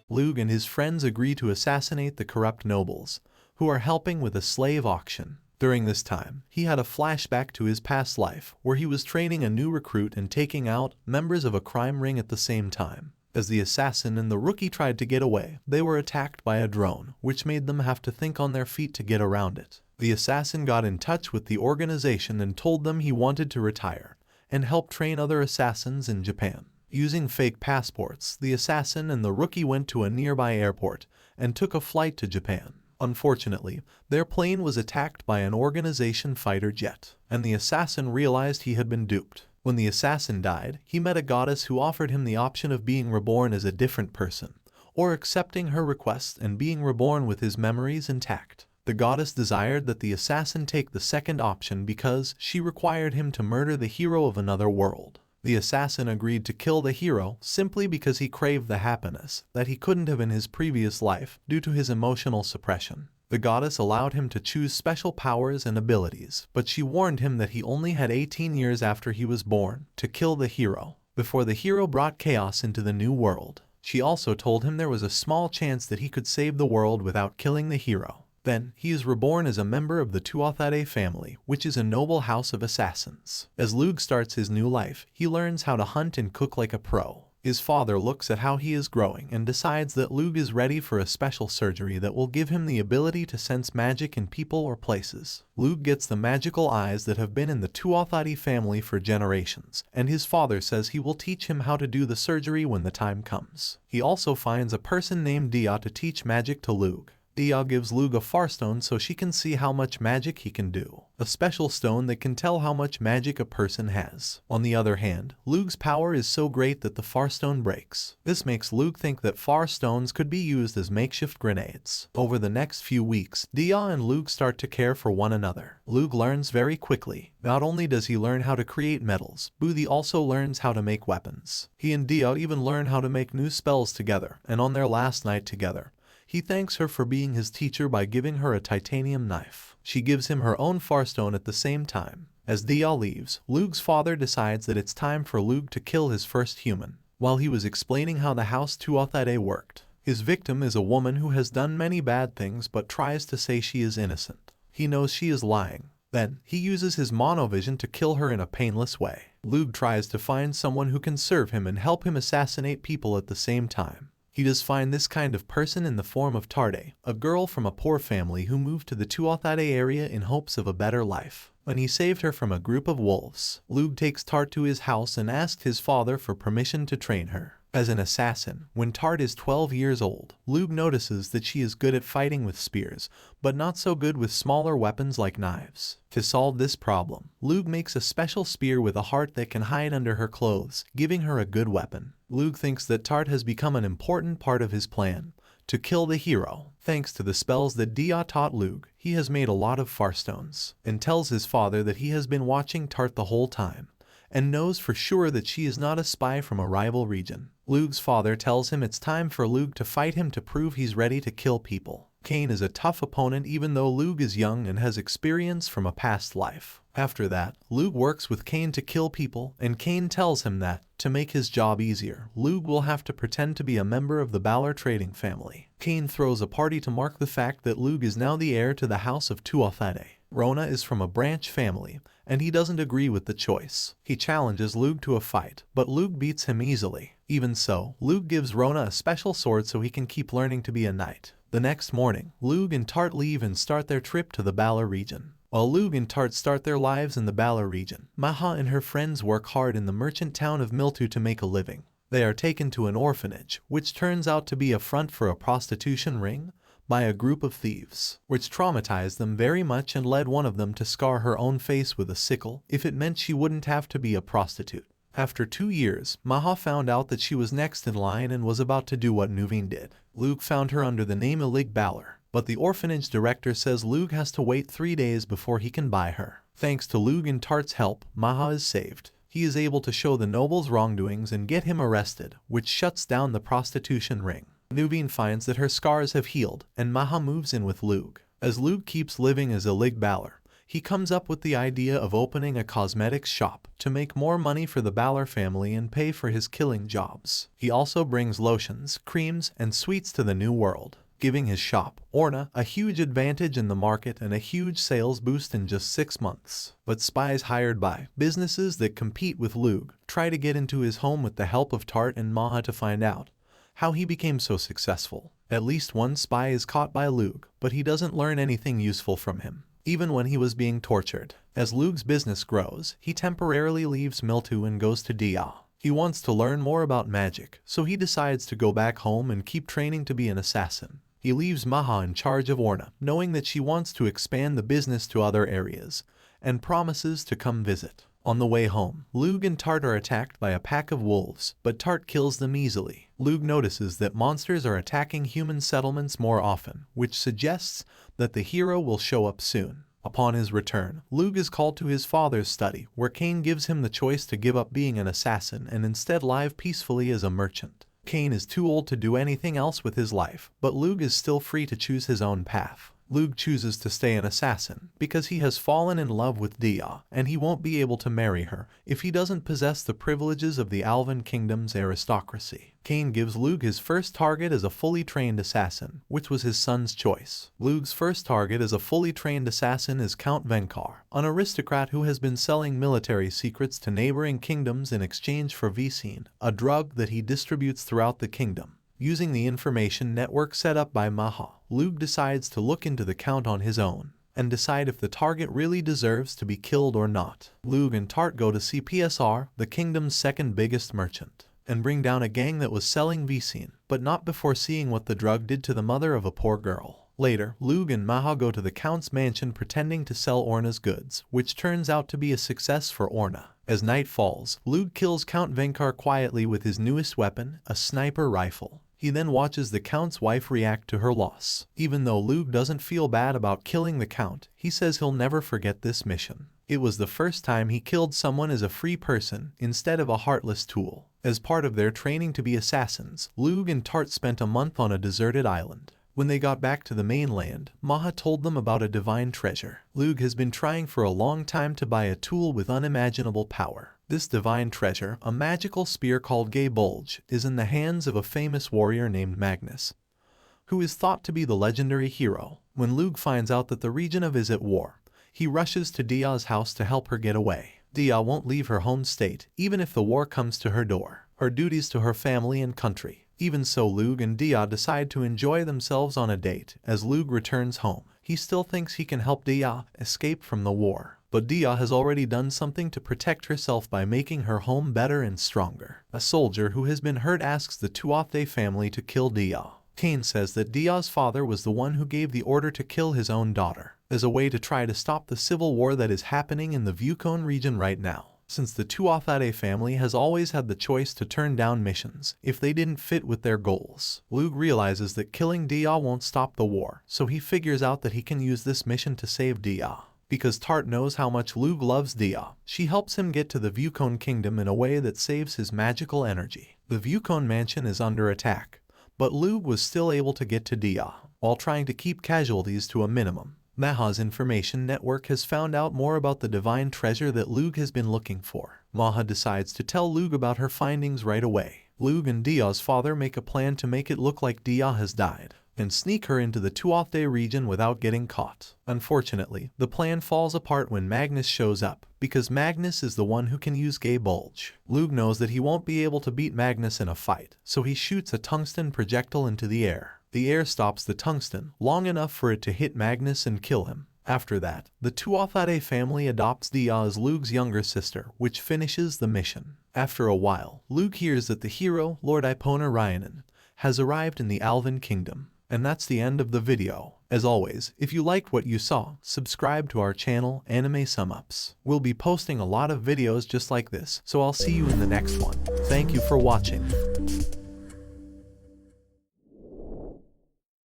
Lug and his friends agree to assassinate the corrupt nobles, who are helping with a slave auction. During this time, he had a flashback to his past life, where he was training a new recruit and taking out members of a crime ring at the same time. As the assassin and the rookie tried to get away, they were attacked by a drone, which made them have to think on their feet to get around it. The assassin got in touch with the organization and told them he wanted to retire and help train other assassins in Japan. Using fake passports, the assassin and the rookie went to a nearby airport and took a flight to Japan. Unfortunately, their plane was attacked by an organization fighter jet, and the assassin realized he had been duped. When the assassin died, he met a goddess who offered him the option of being reborn as a different person, or accepting her request and being reborn with his memories intact. The goddess desired that the assassin take the second option because she required him to murder the hero of another world. The assassin agreed to kill the hero simply because he craved the happiness that he couldn't have in his previous life due to his emotional suppression. The goddess allowed him to choose special powers and abilities, but she warned him that he only had 18 years after he was born to kill the hero, before the hero brought chaos into the new world. She also told him there was a small chance that he could save the world without killing the hero. Then, he is reborn as a member of the Tuatha family, which is a noble house of assassins. As Lug starts his new life, he learns how to hunt and cook like a pro. His father looks at how he is growing and decides that Lug is ready for a special surgery that will give him the ability to sense magic in people or places. Lug gets the magical eyes that have been in the Tuatha family for generations, and his father says he will teach him how to do the surgery when the time comes. He also finds a person named Dia to teach magic to Lug. Dia gives Lug a Farstone so she can see how much magic he can do, a special stone that can tell how much magic a person has. On the other hand, Lug's power is so great that the Farstone breaks. This makes Lug think that Farstones could be used as makeshift grenades. Over the next few weeks, Dia and Lug start to care for one another. Lug learns very quickly. Not only does he learn how to create metals, Booty also learns how to make weapons. He and Dia even learn how to make new spells together, and on their last night together, he thanks her for being his teacher by giving her a titanium knife. She gives him her own Farstone at the same time. As Dia leaves, Lug's father decides that it's time for Lug to kill his first human. While he was explaining how the House Tuatha worked, his victim is a woman who has done many bad things but tries to say she is innocent. He knows she is lying. Then, he uses his monovision to kill her in a painless way. Lug tries to find someone who can serve him and help him assassinate people at the same time. He does find this kind of person in the form of Tarde, a girl from a poor family who moved to the Tuatha area in hopes of a better life. When he saved her from a group of wolves, Lug takes Tart to his house and asked his father for permission to train her as an assassin. When Tart is 12 years old, Lug notices that she is good at fighting with spears, but not so good with smaller weapons like knives. To solve this problem, Lug makes a special spear with a heart that can hide under her clothes, giving her a good weapon. Lug thinks that Tart has become an important part of his plan to kill the hero. Thanks to the spells that Dia taught Lug, he has made a lot of Farstones, and tells his father that he has been watching Tart the whole time, and knows for sure that she is not a spy from a rival region. Lug's father tells him it's time for Lug to fight him to prove he's ready to kill people. Kane is a tough opponent even though Lug is young and has experience from a past life. After that, Lug works with Kane to kill people, and Kane tells him that, to make his job easier, Lug will have to pretend to be a member of the Balor trading family. Kane throws a party to mark the fact that Lug is now the heir to the House of Tuatha. Rona is from a branch family, and he doesn't agree with the choice. He challenges Lug to a fight, but Lug beats him easily. Even so, Lug gives Rona a special sword so he can keep learning to be a knight. The next morning, Lug and Tart leave and start their trip to the Balor region. While Lug and Tart start their lives in the Balor region, Maha and her friends work hard in the merchant town of Miltu to make a living. They are taken to an orphanage, which turns out to be a front for a prostitution ring, by a group of thieves, which traumatized them very much and led one of them to scar her own face with a sickle if it meant she wouldn't have to be a prostitute. After 2 years, Maha found out that she was next in line and was about to do what Nuveen did. Lug found her under the name Ilig Balor, but the orphanage director says Lug has to wait 3 days before he can buy her. Thanks to Lug and Tart's help, Maha is saved. He is able to show the noble's wrongdoings and get him arrested, which shuts down the prostitution ring. Nuveen finds that her scars have healed, and Maha moves in with Lug. As Lug keeps living as Ilig Balor, he comes up with the idea of opening a cosmetics shop to make more money for the Balor family and pay for his killing jobs. He also brings lotions, creams, and sweets to the new world, giving his shop, Orna, a huge advantage in the market and a huge sales boost in just 6 months. But spies hired by businesses that compete with Lug try to get into his home with the help of Tart and Maha to find out how he became so successful. At least one spy is caught by Lug, but he doesn't learn anything useful from him, even when he was being tortured. As Lug's business grows, he temporarily leaves Miltu and goes to Dia. He wants to learn more about magic, so he decides to go back home and keep training to be an assassin. He leaves Maha in charge of Orna, knowing that she wants to expand the business to other areas, and promises to come visit. On the way home, Lug and Tart are attacked by a pack of wolves, but Tart kills them easily. Lug notices that monsters are attacking human settlements more often, which suggests that the hero will show up soon. Upon his return, Lug is called to his father's study, where Cain gives him the choice to give up being an assassin and instead live peacefully as a merchant. Cain is too old to do anything else with his life, but Lug is still free to choose his own path. Lug chooses to stay an assassin because he has fallen in love with Dia, and he won't be able to marry her if he doesn't possess the privileges of the Alvan Kingdom's aristocracy. Cain gives Lug his first target as a fully trained assassin, which was his son's choice. Lug's first target as a fully trained assassin is Count Venkar, an aristocrat who has been selling military secrets to neighboring kingdoms in exchange for Vicine, a drug that he distributes throughout the kingdom. Using the information network set up by Maha, Lug decides to look into the Count on his own and decide if the target really deserves to be killed or not. Lug and Tart go to see PSR, the kingdom's second biggest merchant, and bring down a gang that was selling Vicine, but not before seeing what the drug did to the mother of a poor girl. Later, Lug and Maha go to the Count's mansion pretending to sell Orna's goods, which turns out to be a success for Orna. As night falls, Lug kills Count Venkar quietly with his newest weapon, a sniper rifle. He then watches the Count's wife react to her loss. Even though Lug doesn't feel bad about killing the Count, he says he'll never forget this mission. It was the first time he killed someone as a free person instead of a heartless tool. As part of their training to be assassins, Lug and Tart spent a month on a deserted island. When they got back to the mainland, Maha told them about a divine treasure. Lug has been trying for a long time to buy a tool with unimaginable power. This divine treasure, a magical spear called Gay Bulge, is in the hands of a famous warrior named Magnus, who is thought to be the legendary hero. When Lug finds out that the Regina is at war, he rushes to Dia's house to help her get away. Dia won't leave her home state, even if the war comes to her door. Her duties to her family and country. Even so, Lug and Dia decide to enjoy themselves on a date. As Lug returns home, he still thinks he can help Dia escape from the war. But Dia has already done something to protect herself by making her home better and stronger. A soldier who has been hurt asks the Tuatha family to kill Dia. Cain says that Dia's father was the one who gave the order to kill his own daughter, as a way to try to stop the civil war that is happening in the Vucone region right now. Since the Tuatha family has always had the choice to turn down missions if they didn't fit with their goals, Lug realizes that killing Dia won't stop the war, so he figures out that he can use this mission to save Dia. Because Tart knows how much Lug loves Dia, she helps him get to the Vucone kingdom in a way that saves his magical energy. The Vucone mansion is under attack, but Lug was still able to get to Dia, while trying to keep casualties to a minimum. Maha's information network has found out more about the divine treasure that Lug has been looking for. Maha decides to tell Lug about her findings right away. Lug and Dia's father make a plan to make it look like Dia has died, and sneak her into the Tuatha region without getting caught. Unfortunately, the plan falls apart when Magnus shows up, because Magnus is the one who can use Gay Bulge. Lug knows that he won't be able to beat Magnus in a fight, so he shoots a tungsten projectile into the air. The air stops the tungsten long enough for it to hit Magnus and kill him. After that, the Tuatha family adopts Dia as Lug's younger sister, which finishes the mission. After a while, Lug hears that the hero, Lord Ipona Ryanen, has arrived in the Alvan Kingdom. And that's the end of the video. As always, if you liked what you saw, subscribe to our channel, AnimeSum-Ups. We'll be posting a lot of videos just like this, so I'll see you in the next one. Thank you for watching.